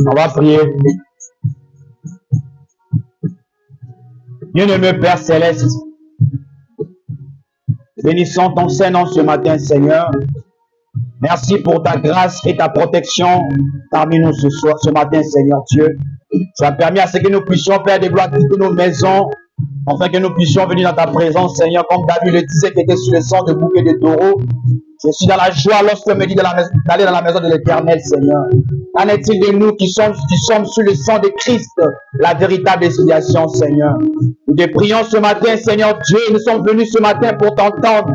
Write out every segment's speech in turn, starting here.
On va prier. Bien-aimé Père Céleste, bénissons ton Saint-Nom ce matin, Seigneur. Merci pour ta grâce et ta protection parmi nous ce matin, Seigneur Dieu. Tu as permis à ce que nous puissions, Père de gloire, quitter nos maisons, afin que nous puissions venir dans ta présence, Seigneur, comme David le disait, qui était sur le sang de bouquet de taureau. Je suis dans la joie lorsque me dit d'aller dans la maison de l'Éternel, Seigneur. Qu'en est-il de nous qui sommes sur le sang de Christ, la véritable expiation, Seigneur? Nous te prions ce matin, Seigneur Dieu. Nous sommes venus ce matin pour t'entendre,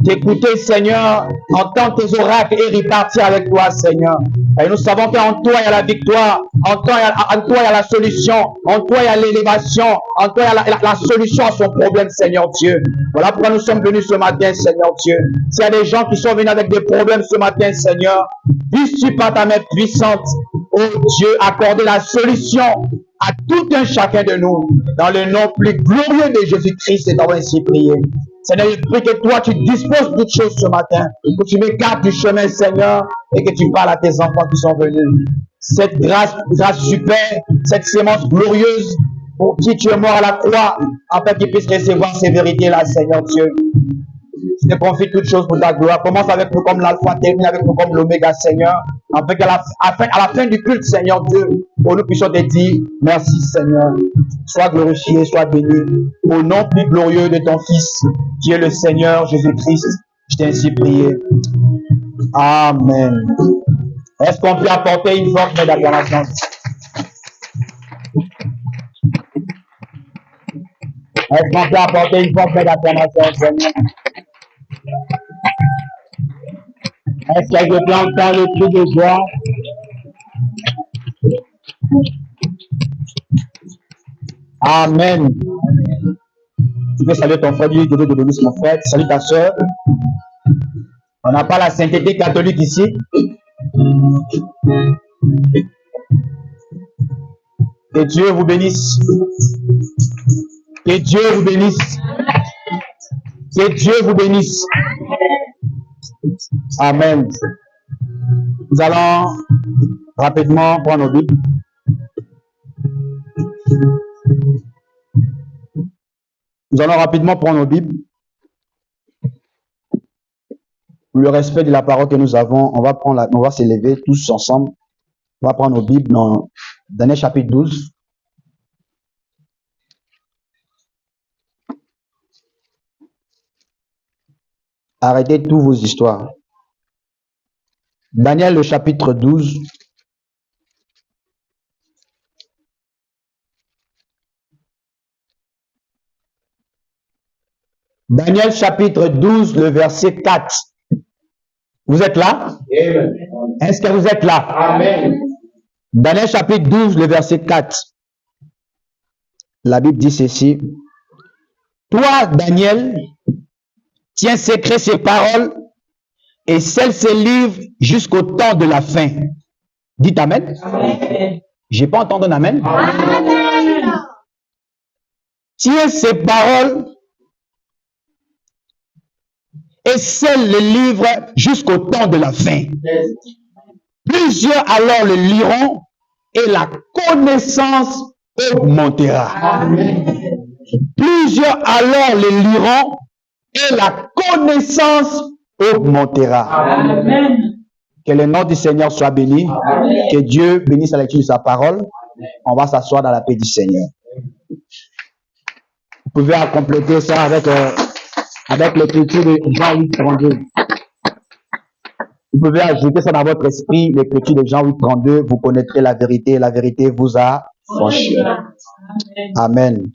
t'écouter, Seigneur, entendre tes oracles et repartir avec toi, Seigneur. Et nous savons qu'en toi, il y a la victoire, en toi, il y a la solution, en toi, il y a l'élévation, en toi, il y a la solution à son problème, Seigneur Dieu. Voilà pourquoi nous sommes venus ce matin, Seigneur Dieu. S'il y a des gens qui sont venus avec des problèmes ce matin, Seigneur, puisses-tu par ta main puissante, oh Dieu, accorder la solution à tout un chacun de nous, dans le nom plus glorieux de Jésus-Christ, et t'avons ainsi prié. Seigneur, je prie que toi, tu disposes toutes choses ce matin, que tu m'écartes du chemin, Seigneur, et que tu parles à tes enfants qui sont venus. Cette grâce super, cette sémence glorieuse, pour qui tu es mort à la croix, afin qu'ils puissent recevoir ces vérités-là, Seigneur Dieu. Je te confie toutes choses pour ta gloire. Commence avec nous comme l'alpha, termine avec nous comme l'oméga, Seigneur. Afin qu'à la fin du culte, Seigneur Dieu, pour nous puissions te dire merci, Seigneur. Sois glorifié, sois béni. Au nom plus glorieux de ton Fils, qui est le Seigneur Jésus-Christ, je t'ai ainsi prié. Amen. Est-ce qu'on peut apporter une forte main d'acclamation? Est-ce qu'on peut apporter une forte main d'acclamation, Seigneur? Est-ce que je peux entendre le cri de joie? Amen. Tu peux saluer ton frère, Dieu de bénisse mon frère. Salut ta soeur. On n'a pas la sainteté catholique ici. Que Dieu vous bénisse. Que Dieu vous bénisse. Que Dieu vous bénisse. Amen. Nous allons rapidement prendre nos Bibles. Nous allons rapidement prendre nos Bibles. Pour le respect de la parole que nous avons, on va s'élever tous ensemble. On va prendre nos Bibles dans Daniel chapitre 12. Arrêtez toutes vos histoires. Daniel, le chapitre 12. Daniel, chapitre 12, le verset 4. Vous êtes là? Amen. Est-ce que vous êtes là? Amen. Daniel, chapitre 12, le verset 4. La Bible dit ceci. Toi, Daniel, tiens secret ces paroles et scelle ces livres jusqu'au temps de la fin. Dites Amen. Amen. Je n'ai pas entendu un Amen. Amen. Tiens ces paroles et scelle les livres jusqu'au temps de la fin. Plusieurs alors le liront et la connaissance augmentera. Amen. Plusieurs alors le liront et la connaissance augmentera. Amen. Que le nom du Seigneur soit béni. Amen. Que Dieu bénisse la lecture de sa parole. Amen. On va s'asseoir dans la paix du Seigneur. Vous pouvez compléter ça avec l'écriture de Jean 8, 32. Vous pouvez ajouter ça dans votre esprit, l'écriture de Jean 8, 32. Vous connaîtrez la vérité et la vérité vous affranchit. Amen.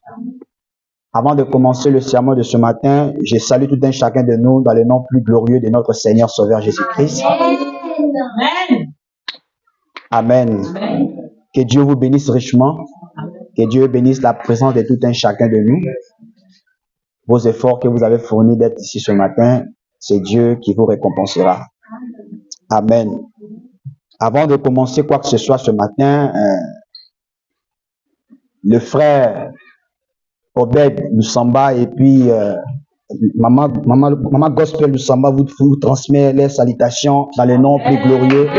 Avant de commencer le sermon de ce matin, je salue tout un chacun de nous dans le nom plus glorieux de notre Seigneur Sauveur Jésus-Christ. Amen. Amen. Amen. Que Dieu vous bénisse richement. Que Dieu bénisse la présence de tout un chacun de nous. Vos efforts que vous avez fournis d'être ici ce matin, c'est Dieu qui vous récompensera. Amen. Avant de commencer quoi que ce soit ce matin, le frère Obed Lusamba et puis Maman Gospel Lusamba vous transmet les salutations dans le nom plus glorieux.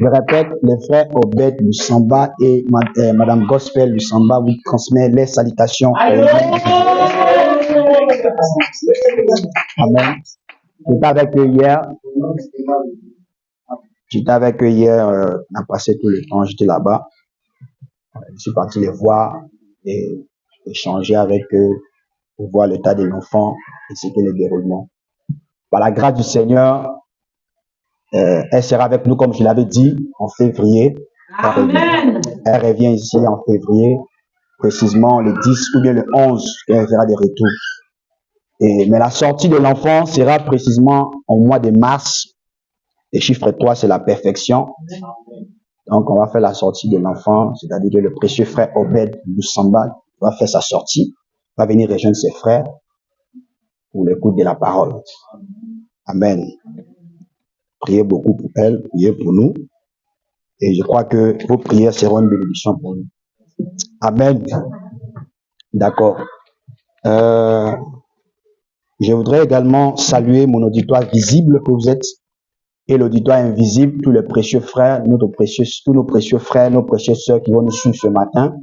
Je répète, les frères Obed Lusamba et Madame Gospel Lusamba vous transmet les salutations. Amen. J'étais avec eux hier. On a passé tout le temps, j'étais là-bas. Je suis parti les voir et échanger avec eux pour voir l'état de l'enfant et ce qu'est le déroulement. Par la grâce du Seigneur, elle sera avec nous, comme je l'avais dit, en février. Amen. Elle revient ici en février, précisément le 10 ou bien le 11, elle fera des retours. Mais la sortie de l'enfant sera précisément au mois de mars. Et chiffre 3, c'est la perfection. Donc, on va faire la sortie de l'enfant, c'est-à-dire que le précieux frère Obed Lusamba va faire sa sortie, va venir rejoindre ses frères pour l'écoute de la parole. Amen. Priez beaucoup pour elle, priez pour nous. Et je crois que vos prières seront une bénédiction pour nous. Amen. D'accord. Je voudrais également saluer mon auditoire visible que vous êtes et l'auditoire invisible, tous les précieux frères, tous nos précieux frères, nos précieuses sœurs qui vont nous suivre ce matin.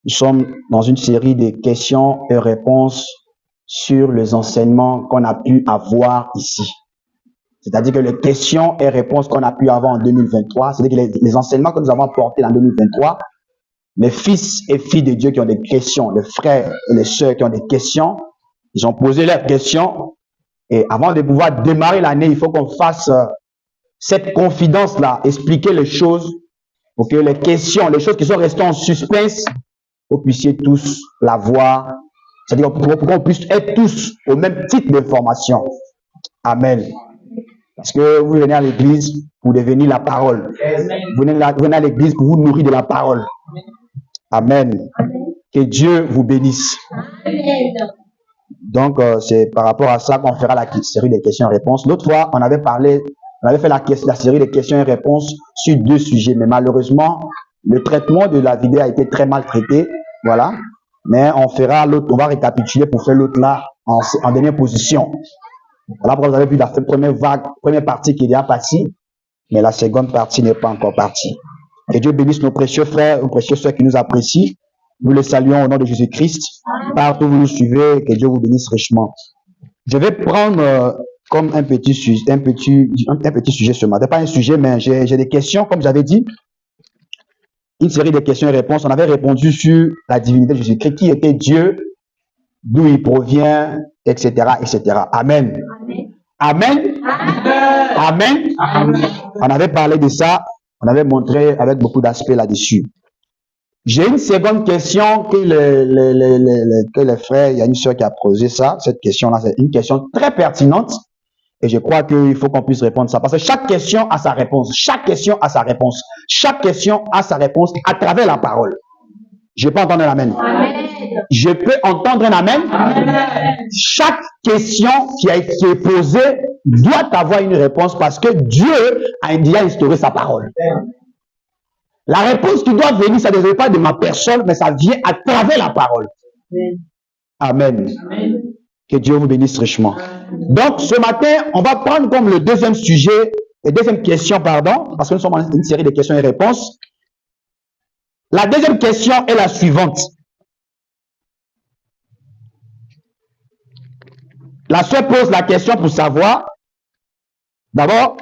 Nous sommes dans une série de questions et réponses sur les enseignements qu'on a pu avoir ici. C'est-à-dire que les questions et réponses qu'on a pu avoir en 2023, c'est-à-dire que les enseignements que nous avons apportés en 2023, les fils et filles de Dieu qui ont des questions, les frères et les sœurs qui ont des questions, ils ont posé leurs questions. Et avant de pouvoir démarrer l'année, il faut qu'on fasse cette confidence-là, expliquer les choses pour que les questions, les choses qui sont restées en suspense, vous puissiez tous la voir. C'est-à-dire pour qu'on puisse être tous au même type d'information. Amen. Parce que vous venez à l'église pour devenir la parole. Vous venez à l'église pour vous nourrir de la parole. Amen. Que Dieu vous bénisse. Donc, c'est par rapport à ça qu'on fera la série des questions-réponses. L'autre fois, on avait fait la série des questions et réponses sur 2 sujets. Mais malheureusement, le traitement de la vidéo a été très mal traité. Voilà. Mais on fera l'autre, on va récapituler pour faire l'autre là en dernière position. Voilà pourquoi vous avez vu la première partie qui est déjà passée, mais la seconde partie n'est pas encore partie. Que Dieu bénisse nos précieux frères, nos précieux sœurs qui nous apprécient. Nous les saluons au nom de Jésus-Christ. Partout où vous nous suivez, que Dieu vous bénisse richement. Je vais prendre comme un petit sujet ce matin. Pas un sujet, mais j'ai des questions, comme j'avais dit. Une série de questions et réponses. On avait répondu sur la divinité de Jésus-Christ, qui était Dieu, d'où il provient, etc., etc. Amen. Amen. Amen. Amen. On avait parlé de ça. On avait montré avec beaucoup d'aspects là-dessus. J'ai une seconde question que les frères, il y a une soeur qui a posé ça. Cette question-là, c'est une question très pertinente. Et je crois qu'il faut qu'on puisse répondre à ça. Parce que chaque question a sa réponse. Chaque question a sa réponse. Chaque question a sa réponse à travers la parole. Je peux entendre un amen. Amen. Je peux entendre un amen. Amen. Chaque question qui est posée doit avoir une réponse parce que Dieu a déjà instauré sa parole. La réponse qui doit venir, ça ne vient pas de ma personne, mais ça vient à travers la parole. Amen. Amen. Que Dieu vous bénisse richement. Donc, ce matin, on va prendre comme le deuxième sujet, la deuxième question, pardon, parce que nous sommes dans une série de questions et réponses. La deuxième question est la suivante. La sœur pose la question pour savoir. D'abord,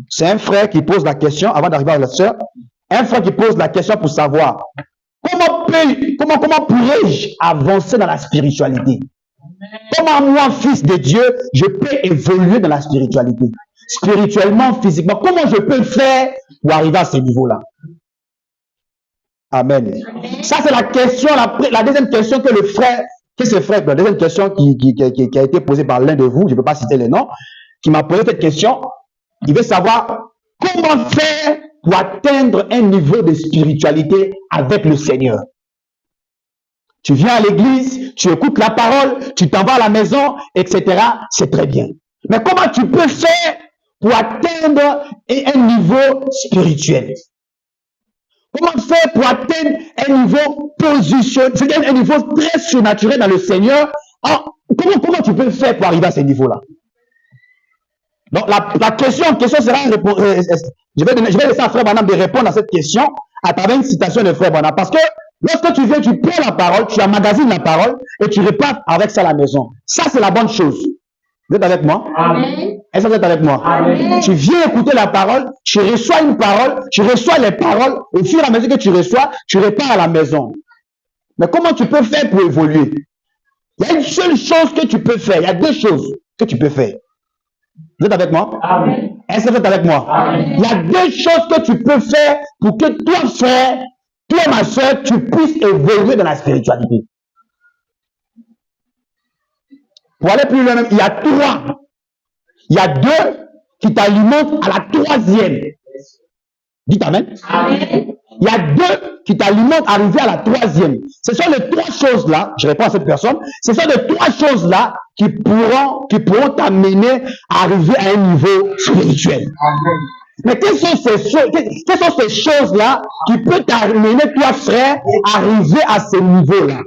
c'est un frère qui pose la question, avant d'arriver à la sœur, un frère qui pose la question pour savoir comment pourrais-je avancer dans la spiritualité? Comment moi, fils de Dieu, je peux évoluer dans la spiritualité? Spirituellement, physiquement, comment je peux faire pour arriver à ce niveau-là? Amen. Ça, c'est la question, la deuxième question que le frère, la deuxième question qui a été posée par l'un de vous, je ne peux pas citer les noms, qui m'a posé cette question. Il veut savoir comment faire pour atteindre un niveau de spiritualité avec le Seigneur. Tu viens à l'église, tu écoutes la parole, tu t'en vas à la maison, etc. C'est très bien. Mais comment tu peux faire pour atteindre un niveau spirituel? Comment faire pour atteindre un niveau positionné, c'est-à-dire un niveau très surnaturel dans le Seigneur? Comment tu peux faire pour arriver à ce niveau-là? Donc, la question sera, je vais laisser à Frère Branham de répondre à cette question à travers une citation de Frère Branham. Parce que lorsque tu viens, tu prends la parole, tu emmagasines la parole et tu repars avec ça à la maison. Ça, c'est la bonne chose. Vous êtes avec moi? Amen. Est-ce que vous êtes avec moi? Amen. Tu viens écouter la parole, tu reçois une parole, tu reçois les paroles, au fur et à mesure que tu reçois, tu repars à la maison. Mais comment tu peux faire pour évoluer? Il y a une seule chose que tu peux faire. Il y a deux choses que tu peux faire. Vous êtes avec moi? Amen. Est-ce que vous êtes avec moi? Amen. Il y a deux choses que tu peux faire pour que toi, frère, toi, ma soeur, tu puisses évoluer dans la spiritualité. Pour aller plus loin, il y a trois. Il y a deux qui t'alimentent à la troisième. Dites Amen. Amen. Il y a deux qui t'alimentent à arriver à la troisième. Ce sont les trois choses-là, je réponds à cette personne, ce sont les trois choses-là qui pourront t'amener à arriver à un niveau spirituel. Amen. Mais quelles sont ces choses-là qui peuvent t'amener, toi, frère, à arriver à ce niveau-là?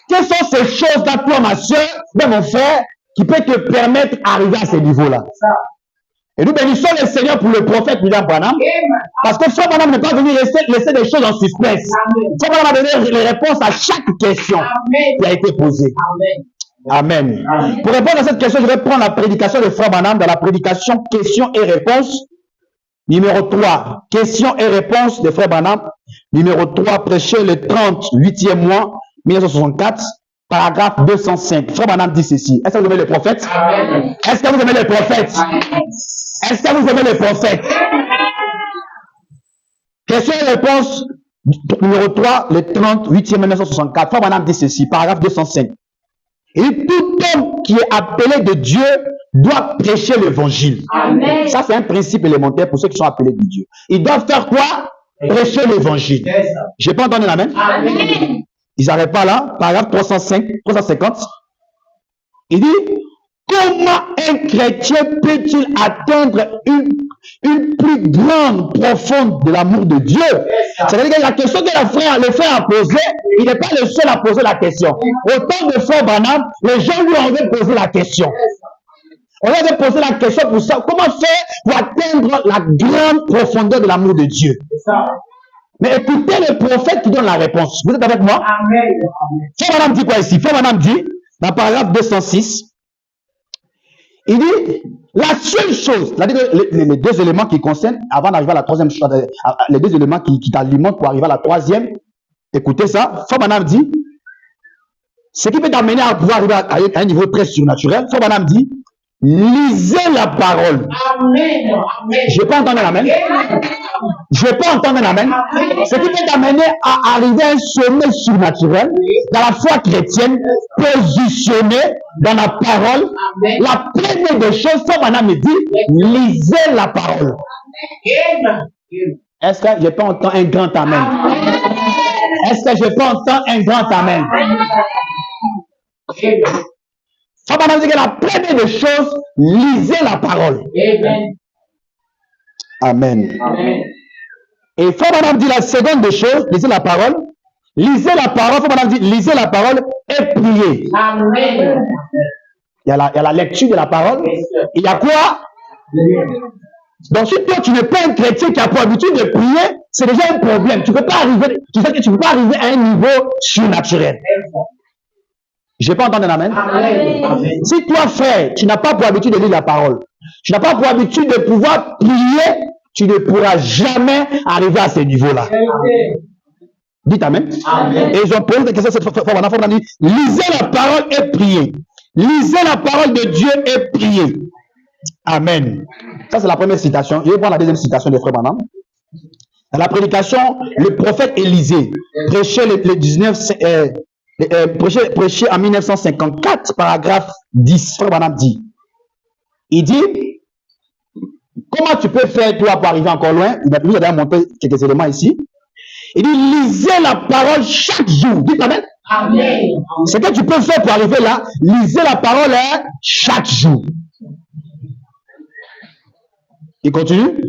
Quelles sont ces choses-là, toi, ma soeur, mon frère, qui peuvent te permettre d'arriver à ce niveau-là? Et nous bénissons le Seigneur pour le prophète William Branham. Parce que Frère Branham n'est pas venu laisser des choses en suspense. Frère Branham a donné les réponses à chaque question qui a été posée. Amen. Amen. Pour répondre à cette question, je vais prendre la prédication de Frère Branham dans la prédication questions et réponses. Numéro 3, questions et réponses de Frère Branham. Numéro 3, prêché le 38e mois 1964. Paragraphe 205. Frère Branham dit ceci. Est-ce que vous aimez les prophètes? Amen. Est-ce que vous aimez les prophètes? Amen. Est-ce que vous aimez les prophètes? Question et réponse numéro 3, le 38e 1964. Frère Branham dit ceci. Paragraphe 205. Et tout homme qui est appelé de Dieu doit prêcher l'évangile. Ça, c'est un principe élémentaire pour ceux qui sont appelés de Dieu. Ils doivent faire quoi? Prêcher l'évangile. Je n'ai pas entendu la même? Amen. Ils n'arrêtent pas là. Paragraphe 350. Il dit, comment un chrétien peut-il atteindre une plus grande, profonde de l'amour de Dieu? C'est-à-dire que la question que le frère a posée, il n'est pas le seul à poser la question. Au temps de Frère Branham, les gens lui ont posé la question. On lui avait posé la question pour ça. Comment faire pour atteindre la grande profondeur de l'amour de Dieu? Mais écoutez le prophète qui donne la réponse. Vous êtes avec moi? Amen. Frère Branham dit quoi ici? Frère Branham dit, dans le paragraphe 206, il dit, la seule chose, c'est-à-dire les deux éléments qui concernent, avant d'arriver à la troisième chose, les deux éléments qui t'alimentent pour arriver à la troisième, écoutez ça, Frère Branham dit, ce qui peut t'amener à pouvoir arriver à un niveau très surnaturel, Frère Branham dit, lisez la parole. Amen. Je n'ai pas entendu l'amen. Je n'ai pas entendu l'amen. Ce qui peut t'amener à arriver à un sommet surnaturel dans la foi chrétienne, positionné dans la parole. Amen. La première des choses, Frère Branham me dit, lisez la parole. Est-ce que je peux entendre un grand amen? Est-ce que je peux entendre un grand amen? Frère Branham dit que la première des choses, lisez la parole. Amen. Amen. Et Frère Branham dit la seconde des choses, lisez la parole. Lisez la parole, Frère Branham dit, lisez la parole et priez. Amen. Il y a la lecture de la parole. Il y a quoi? Donc si toi tu n'es pas un chrétien qui a pour habitude de prier, c'est déjà un problème. Tu ne peux pas arriver, tu sais que tu ne peux pas arriver à un niveau surnaturel. Je n'ai pas entendu l'amen. Si toi, frère, tu n'as pas pour habitude de lire la parole, tu n'as pas pour habitude de pouvoir prier, tu ne pourras jamais arriver à ce niveau-là. Dites amen. Et ils ont posé des questions cette fois. On a dit, lisez la parole et priez. Lisez la parole de Dieu et priez. Amen. Ça, c'est la première citation. Je vais prendre la deuxième citation de Frère Branham. Dans la prédication, le prophète Élisée prêchait le 19... prêché en 1954, paragraphe 10, Frère Branham dit. Il dit, comment tu peux faire toi pour arriver encore loin? Il va nous déjà montrer quelques éléments ici. Il dit, lisez la parole chaque jour. Dites amen. Amen. Ce que tu peux faire pour arriver là, lisez la parole chaque jour. Il continue.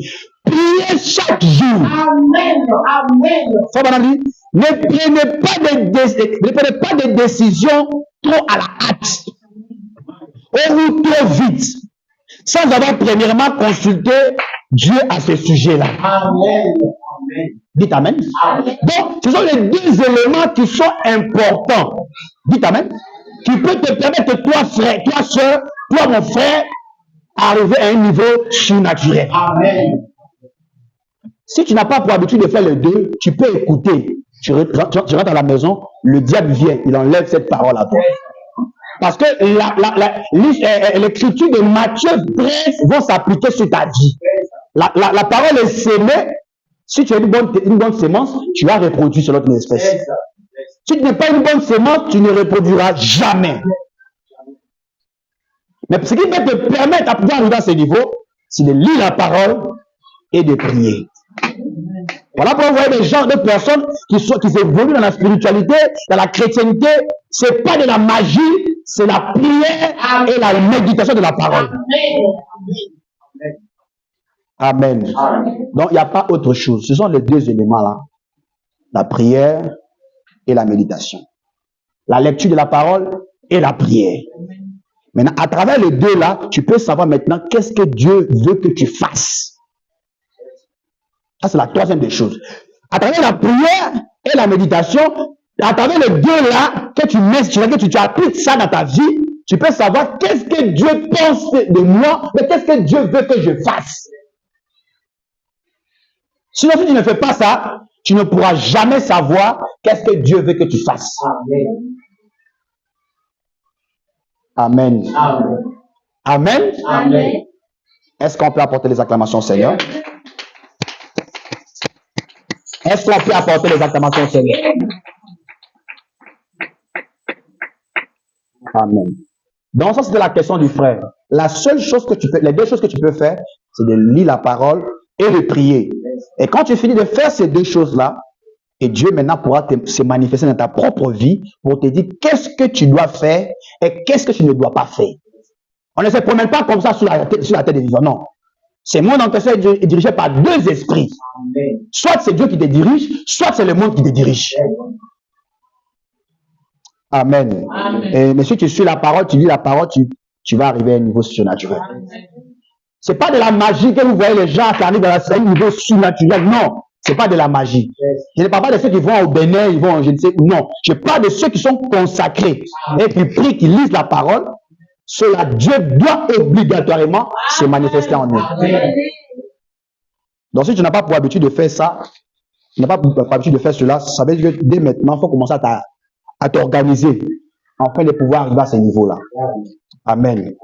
Priez chaque jour. Amen. Amen. Frère Branham dit, ne prenez pas de décisions trop à la hâte ou trop vite, sans sans avoir premièrement consulté Dieu à ce sujet-là. Amen. Dites Amen. Amen. Donc, ce sont les deux éléments qui sont importants. Dites Amen. Qui peut te permettre, toi, frère, toi, soeur, toi, mon frère, arriver à un niveau surnaturel. Amen. Si tu n'as pas pour habitude de faire les deux, tu peux écouter. Tu rentres à la maison, le diable vient, il enlève cette parole à toi. Parce que l'écriture de Matthieu 13 va s'appliquer sur ta vie. La parole est sémée. Si tu as une bonne sémence, tu vas reproduire sur l'autre espèce. Si tu n'es pas une bonne sémence, tu ne reproduiras jamais. Mais ce qui va te permettre à pouvoir arriver à ce niveau, c'est de lire la parole et de prier. Voilà pourquoi vous voyez des genres de personnes qui évoluent dans la spiritualité, dans la chrétienté. Ce n'est pas de la magie, c'est la prière et la méditation de la parole. Amen. Donc, il n'y a pas autre chose. Ce sont les deux éléments-là. La prière et la méditation. La lecture de la parole et la prière. Maintenant, à travers les deux-là, tu peux savoir maintenant qu'est-ce que Dieu veut que tu fasses. Ça, c'est la troisième des choses. À travers la prière et la méditation, à travers les deux-là, que tu appliques ça dans ta vie, tu peux savoir qu'est-ce que Dieu pense de moi, mais qu'est-ce que Dieu veut que je fasse. Sinon, si tu ne fais pas ça, tu ne pourras jamais savoir qu'est-ce que Dieu veut que tu fasses. Amen. Amen. Amen. Amen. Est-ce qu'on peut apporter les acclamations au Seigneur? Est-ce qu'on peut apporter les acclamations au Seigneur? Amen. Donc ça, c'était la question du frère. La seule chose que tu peux, les deux choses que tu peux faire, c'est de lire la parole et de prier. Et quand tu finis de faire ces deux choses-là, et Dieu maintenant pourra se manifester dans ta propre vie pour te dire qu'est-ce que tu dois faire et qu'est-ce que tu ne dois pas faire. On ne se promène pas comme ça sur la tête des vivants, non. Ce monde en question est dirigé par deux esprits. Amen. Soit c'est Dieu qui te dirige, soit c'est le monde qui te dirige. Amen. Mais si tu suis la parole, tu lis la parole, tu vas arriver à un niveau surnaturel. Ce n'est pas de la magie que vous voyez les gens qui arrivent à un niveau surnaturel. Non, ce n'est pas de la magie. Je ne parle pas de ceux qui vont au Bénin, ils vont, je ne sais où. Non, je parle de ceux qui sont consacrés et qui prient, qui lisent la parole. Cela, Dieu doit obligatoirement se manifester en eux. Donc, si tu n'as pas pour habitude de faire ça, tu n'as pas pour habitude de faire cela, ça veut dire que dès maintenant, il faut commencer à t'organiser afin de pouvoir arriver à ce niveau-là. Amen.